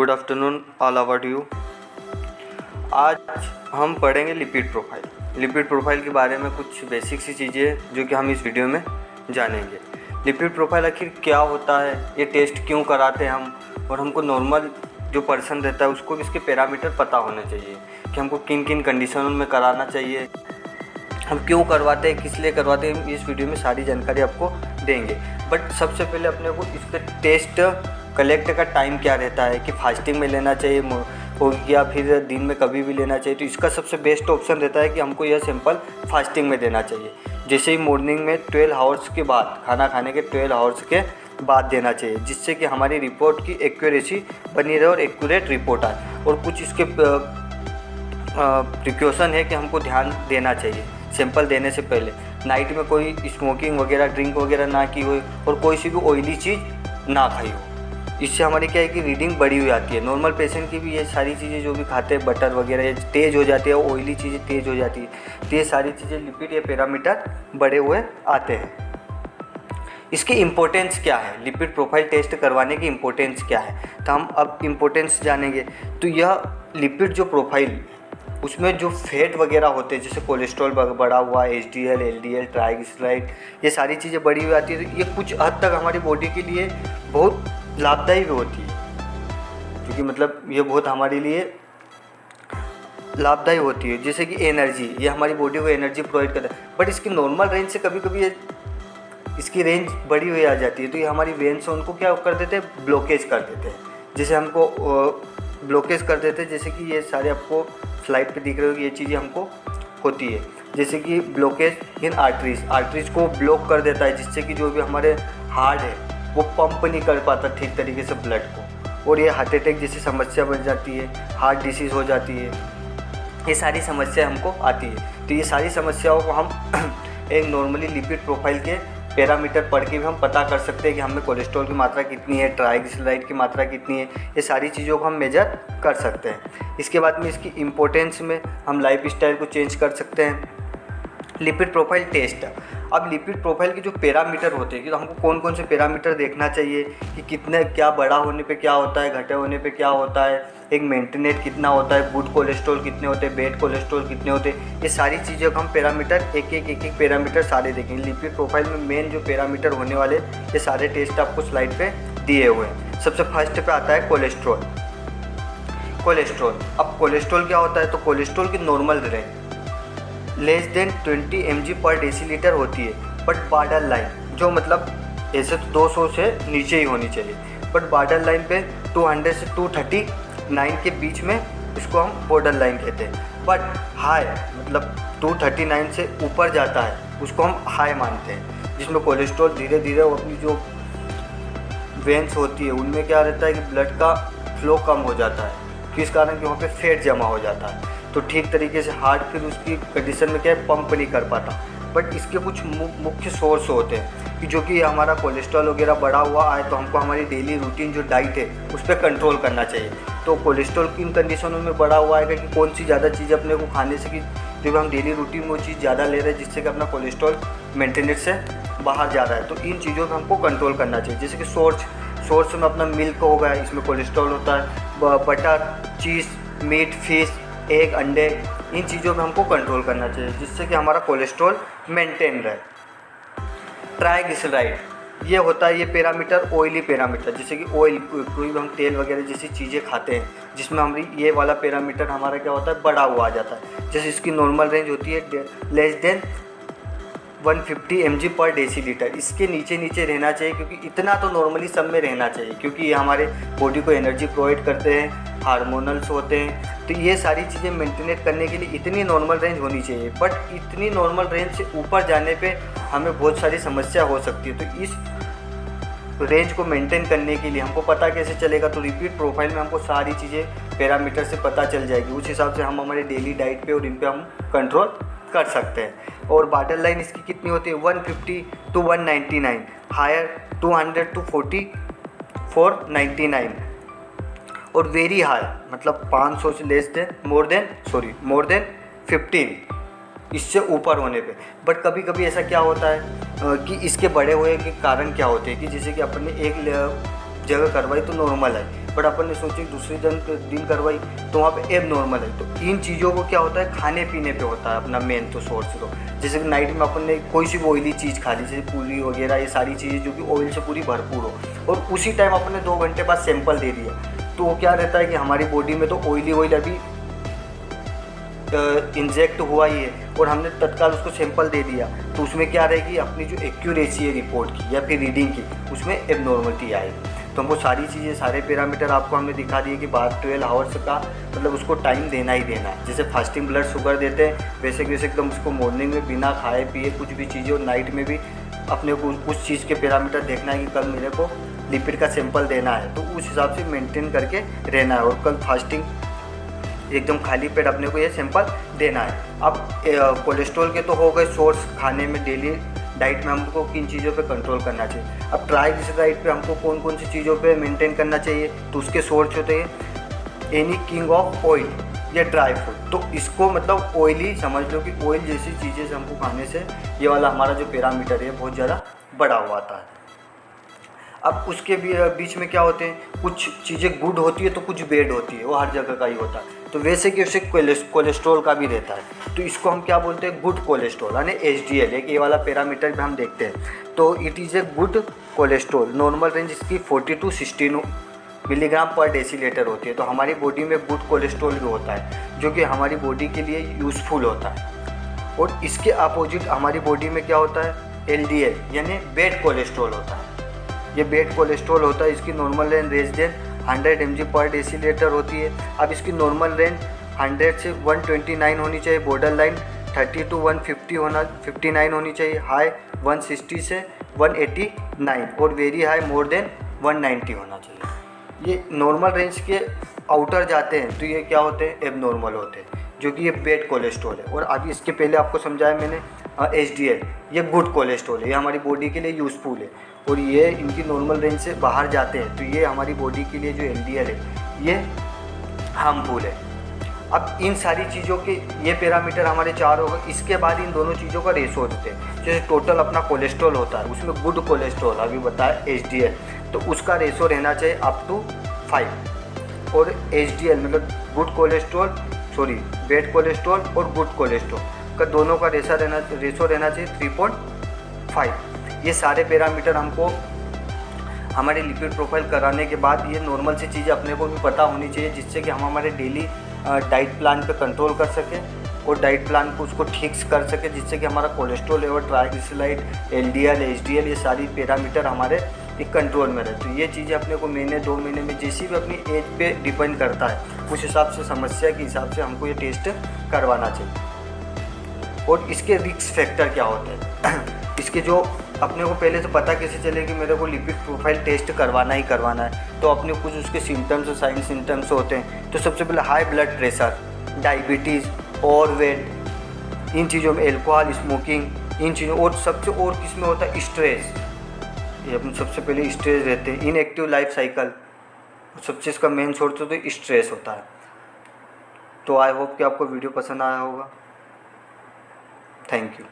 Good afternoon all about you. आज हम पढ़ेंगे लिपिड प्रोफाइल। लिपिड प्रोफाइल के बारे में कुछ बेसिक सी चीज़ें जो कि हम इस वीडियो में जानेंगे। लिपिड प्रोफाइल आखिर क्या होता है, ये टेस्ट क्यों कराते हैं हम, और हमको नॉर्मल जो पर्सन रहता है उसको इसके पैरामीटर पता होने चाहिए कि हमको किन किन कंडीशनों में कराना चाहिए, हम क्यों करवाते हैं, किस लिए करवाते हैं। इस वीडियो में सारी जानकारी आपको देंगे। बट सबसे पहले अपने को इसके टेस्ट कलेक्ट का टाइम क्या रहता है कि फास्टिंग में लेना चाहिए हो या फिर दिन में कभी भी लेना चाहिए। तो इसका सबसे बेस्ट ऑप्शन रहता है कि हमको यह सैंपल फास्टिंग में देना चाहिए। जैसे ही मॉर्निंग में 12 आवर्स के बाद, खाना खाने के 12 आवर्स के बाद देना चाहिए, जिससे कि हमारी रिपोर्ट की एक्यूरेसी बनी रहे और एक्यूरेट रिपोर्ट आए। और कुछ इसके प्रिकॉशन है कि हमको ध्यान देना चाहिए सैंपल देने से पहले। नाइट में कोई स्मोकिंग वगैरह, ड्रिंक वगैरह ना की हो और कोई सी भी ऑयली चीज़ ना खाई हो। इससे हमारी क्या है कि रीडिंग बढ़ी हुई आती है। नॉर्मल पेशेंट की भी ये सारी चीज़ें जो भी खाते हैं, बटर वगैरह, ये तेज़ हो जाती है, ऑयली चीज़ें तेज़ हो जाती है। तो ये सारी चीज़ें लिपिड या पैरामीटर बढ़े हुए आते हैं। इसकी इम्पोर्टेंस क्या है, लिपिड प्रोफाइल टेस्ट करवाने की इम्पोर्टेंस क्या है, तो हम अब इम्पोर्टेंस जानेंगे। तो यह लिपिड जो प्रोफाइल, उसमें जो फैट वगैरह होते हैं, जैसे कोलेस्ट्रॉल बढ़ा हुआ, HDL, LDL, ट्राइग्लिसराइड, ये सारी चीज़ें बढ़ी हुई आती है। तो ये कुछ हद तक हमारी बॉडी के लिए बहुत लाभदायी भी होती है, क्योंकि मतलब ये बहुत हमारे लिए लाभदायी होती है। जैसे कि एनर्जी, ये हमारी बॉडी को एनर्जी प्रोवाइड करता है। बट इसकी नॉर्मल रेंज से कभी कभी ये इसकी रेंज बढ़ी हुई आ जाती है, तो ये हमारी वेन्स उनको क्या कर देते हैं, ब्लॉकेज कर देते हैं। जैसे हमको ब्लॉकेज कर देते हैं, जैसे कि ये सारे आपको स्लाइड पे दिख रहे हो कि ये चीज़ें हमको होती है। जैसे कि ब्लॉकेज इन आर्टरीज को ब्लॉक कर देता है, जिससे कि जो भी हमारे हार्ट है वो पंप नहीं कर पाता ठीक तरीके से ब्लड को, और ये हार्ट अटैक जैसी समस्या बन जाती है, हार्ट डिसीज़ हो जाती है। ये सारी समस्या हमको आती है। तो ये सारी समस्याओं को हम एक नॉर्मली लिपिड प्रोफाइल के पैरामीटर पढ़ के भी हम पता कर सकते हैं कि हमें कोलेस्ट्रॉल की मात्रा कितनी है, ट्राइग्लिसराइड की मात्रा कितनी है। ये सारी चीज़ों को हम मेजर कर सकते हैं। इसके बाद में इसकी इम्पोर्टेंस में हम लाइफ स्टाइल को चेंज कर सकते हैं। लिपिड प्रोफाइल टेस्ट, अब लिपिड प्रोफाइल के जो पैरामीटर होते हैं कि तो हमको कौन कौन से पैरामीटर देखना चाहिए कि कितने, क्या बड़ा होने पे क्या होता है, घटे होने पे क्या होता है, एक मेंटेनेट कितना होता है, गुड कोलेस्ट्रॉल कितने होते हैं, बैड कोलेस्ट्रॉल कितने होते हैं। ये सारी चीज़ों को हम पैरामीटर एक एक पैरामीटर सारे देखेंगे। लिपिड प्रोफाइल में मेन जो पैरामीटर होने वाले ये सारे टेस्ट आपको स्लाइड पे दिए हुए हैं। सबसे फर्स्ट पे आता है कोलेस्ट्रॉल। अब कोलेस्ट्रॉल क्या होता है, तो कोलेस्ट्रॉल की normal range less than 20 mg/dl होती है। बट बॉर्डर लाइन, जो मतलब ऐसे तो 200 से नीचे ही होनी चाहिए, बट बॉर्डर लाइन पे 200 से 239 के बीच में इसको हम बॉर्डर लाइन कहते हैं। बट हाई मतलब 239 से ऊपर जाता है उसको हम हाई मानते हैं, जिसमें कोलेस्ट्रॉल धीरे धीरे अपनी जो वेन्स होती है उनमें क्या रहता है कि ब्लड का फ्लो कम हो जाता है, किस कारण कि वहाँ पे फैट जमा हो जाता है। तो ठीक तरीके से हार्ट फिर उसकी कंडीशन में क्या है, पंप नहीं कर पाता। बट इसके कुछ मुख्य सोर्स होते हैं कि जो कि हमारा कोलेस्ट्रॉल वगैरह बढ़ा हुआ आए तो हमको हमारी डेली रूटीन जो डाइट है उस पर कंट्रोल करना चाहिए। तो कोलेस्ट्रॉल किन कंडीशनों में बढ़ा हुआ आएगा कि कौन सी ज़्यादा चीज़ अपने को खाने से कि जब हम डेली रूटीन में वो चीज़ ज़्यादा ले रहे हैं जिससे कि अपना कोलेस्ट्रॉल मेंटेनेंस से बाहर जा रहा है। तो इन चीज़ों को हमको कंट्रोल करना चाहिए। जैसे कि सोर्स में अपना मिल्क हो गया, इसमें कोलेस्ट्रॉल होता है, बटर, चीज़, मीट, फिश, एग, अंडे, इन चीज़ों में हमको कंट्रोल करना चाहिए जिससे कि हमारा कोलेस्ट्रॉल मेंटेन रहे। ट्राइग्लिसराइड, ये होता है ये पैरामीटर ऑयली पैरामीटर, जैसे कि ऑयल, कोई भी हम तेल वगैरह जैसी चीज़ें खाते हैं जिसमें हमारी ये वाला पैरामीटर हमारा क्या होता है, बढ़ा हुआ आ जाता है। जैसे इसकी नॉर्मल रेंज होती है लेस देन 150 mg/dl, इसके नीचे रहना चाहिए, क्योंकि इतना तो नॉर्मली सब में रहना चाहिए, क्योंकि ये हमारे बॉडी को एनर्जी प्रोवाइड करते हैं, हार्मोनल्स होते हैं। तो ये सारी चीज़ें मेंटेनेट करने के लिए इतनी नॉर्मल रेंज होनी चाहिए। बट इतनी नॉर्मल रेंज से ऊपर जाने पे हमें बहुत सारी समस्या हो सकती है। तो इस रेंज को मेंटेन करने के लिए हमको पता कैसे चलेगा, तो रिपीट प्रोफाइल में हमको सारी चीज़ें पैरामीटर से पता चल जाएगी। उस हिसाब से हम हमारे डेली डाइट पे और इन पे हम कंट्रोल कर सकते हैं। और बॉर्डर लाइन इसकी कितनी होती है, 150 to 199, हायर 200 to 499, और वेरी हाई मतलब 500 से मोर देन 15, इससे ऊपर होने पे। बट कभी कभी ऐसा क्या होता है कि इसके बड़े हुए के कारण क्या होते हैं कि जैसे कि अपने एक जगह करवाई तो नॉर्मल है, बट अपन ने सोची दूसरे दिन करवाई तो वहाँ पे एब नॉर्मल है। तो इन चीज़ों को क्या होता है, खाने पीने पे होता है अपना मेन तो सोर्स। तो जैसे कि नाइट में अपन ने कोई सी भी ऑयली चीज़ खा ली, जैसे पूरी वगैरह, ये सारी चीज़ें जो कि ऑयल से पूरी भरपूर हो, और उसी टाइम अपन ने 2 घंटे बाद सैंपल दे दिया, तो वो क्या रहता है कि हमारी बॉडी में तो ऑयल अभी इंजेक्ट हुआ ही है, और हमने तत्काल उसको सैंपल दे दिया, तो उसमें क्या रहेगी, अपनी जो एक्यूरेसी है रिपोर्ट की या फिर रीडिंग की, उसमें एबनॉर्मलिटी आएगी। तो हमको सारी चीज़ें, सारे पैरामीटर आपको हमने दिखा दिए कि बाद 12 आवर्स का मतलब उसको टाइम देना ही देना है। जैसे फास्टिंग ब्लड शुगर देते हैं वैसे वैसे एकदम उसको मॉर्निंग में बिना खाए पिए कुछ भी चीज़ें, और नाइट में भी अपने को उस चीज़ के पैरामीटर देखना है कि कल मेरे को लिपिड का सैंपल देना है, तो उस हिसाब से मेंटेन करके रहना है, और कल फास्टिंग एकदम खाली पेट अपने को ये सैंपल देना है। अब कोलेस्ट्रॉल के तो हो गए सोर्स, खाने में डेली डाइट में हमको किन चीज़ों पे कंट्रोल करना चाहिए। अब ट्राइग्लिसराइड पे हमको कौन कौन सी चीज़ों पे मेंटेन करना चाहिए, तो उसके सोर्स होते हैं एनी किंग ऑफ ऑयल या ड्राई फूड। तो इसको मतलब ऑयली समझ लो कि ऑयल जैसी चीज़ें से हमको खाने से ये वाला हमारा जो पैरामीटर है बहुत ज़्यादा बढ़ा हुआ आता है। अब उसके बीच में क्या होते हैं, कुछ चीज़ें गुड होती है तो कुछ बैड होती है, वो हर जगह का ही होता है। तो वैसे कि उसे कोलेस्ट्रॉल का भी रहता है, तो इसको हम क्या बोलते हैं, गुड कोलेस्ट्रॉल, यानी HDL, एक ये वाला पैरामीटर भी हम देखते हैं। तो it is a good cholesterol, normal range इसकी 40 to 16 मिलीग्राम पर डेसीलीटर होती है। तो हमारी बॉडी में गुड कोलेस्ट्रॉल भी होता है जो कि हमारी बॉडी के लिए यूज़फुल होता है। और इसके अपोजिट हमारी बॉडी में क्या होता है, LDL यानी बैड कोलेस्ट्रॉल होता है। ये बैड कोलेस्ट्रॉल होता है, इसकी normal range less than 100 mg पर डेसीलीटर होती है। अब इसकी नॉर्मल रेंज 100 से 129 होनी चाहिए, बॉर्डर लाइन 30 to 159 होनी चाहिए, हाई 160 से 189, और वेरी हाई मोर देन 190 होना चाहिए। ये नॉर्मल रेंज के आउटर जाते हैं तो ये क्या होते हैं, एबनॉर्मल होते हैं, जो कि ये बैड कोलेस्ट्रॉल है। और अभी इसके पहले आपको समझाया मैंने HDL, ये गुड कोलेस्ट्रॉल है, ये हमारी बॉडी के लिए यूज़फुल है, और ये इनकी नॉर्मल रेंज से बाहर जाते हैं तो ये हमारी बॉडी के लिए जो LDL है ये हार्मफुल है। अब इन सारी चीज़ों के ये पैरामीटर हमारे 4 हो गए। इसके बाद इन दोनों चीज़ों का रेशो देते हैं, जैसे टोटल अपना कोलेस्ट्रॉल होता है उसमें गुड कोलेस्ट्रॉल अभी बताया HDL, तो उसका रेशो रहना चाहिए अप टू 5, और HDL मतलब गुड कोलेस्ट्रॉल बैड कोलेस्ट्रॉल और गुड कोलेस्ट्रॉल का दोनों का रेशो रहना चाहिए 3.5। ये सारे पैरामीटर हमको हमारे लिपिड प्रोफाइल कराने के बाद ये नॉर्मल सी चीज़ें अपने को भी पता होनी चाहिए, जिससे कि हम हमारे डेली डाइट प्लान पे कंट्रोल कर सकें और डाइट प्लान को उसको ठीक कर सकें, जिससे कि हमारा cholesterol level, triglyceride, LDL, HDL ये सारी पैरामीटर हमारे एक कंट्रोल में रहे। तो ये चीज़ें अपने को महीने 2 महीने में जैसी भी अपनी एज पे डिपेंड करता है, उस हिसाब से समस्या के हिसाब से हमको ये टेस्ट करवाना चाहिए। और इसके रिस्क फैक्टर क्या होते हैं इसके जो अपने को पहले से पता कैसे चले कि मेरे को लिपिड प्रोफाइल टेस्ट करवाना ही करवाना है, तो अपने कुछ उसके सिम्टम्स और साइन सिम्टम्स होते हैं। तो सबसे पहले high blood pressure, diabetes, overweight, इन चीज़ों में अल्कोहल, स्मोकिंग, इन चीज़ों, और सबसे और किस में होता है स्ट्रेस, ये अपने सबसे पहले स्ट्रेस रहते हैं, इनएक्टिव लाइफ साइकिल, सबसे इसका मेन सोर्स होता है स्ट्रेस होता है। तो आई होप कि आपको वीडियो पसंद आया होगा। Thank you.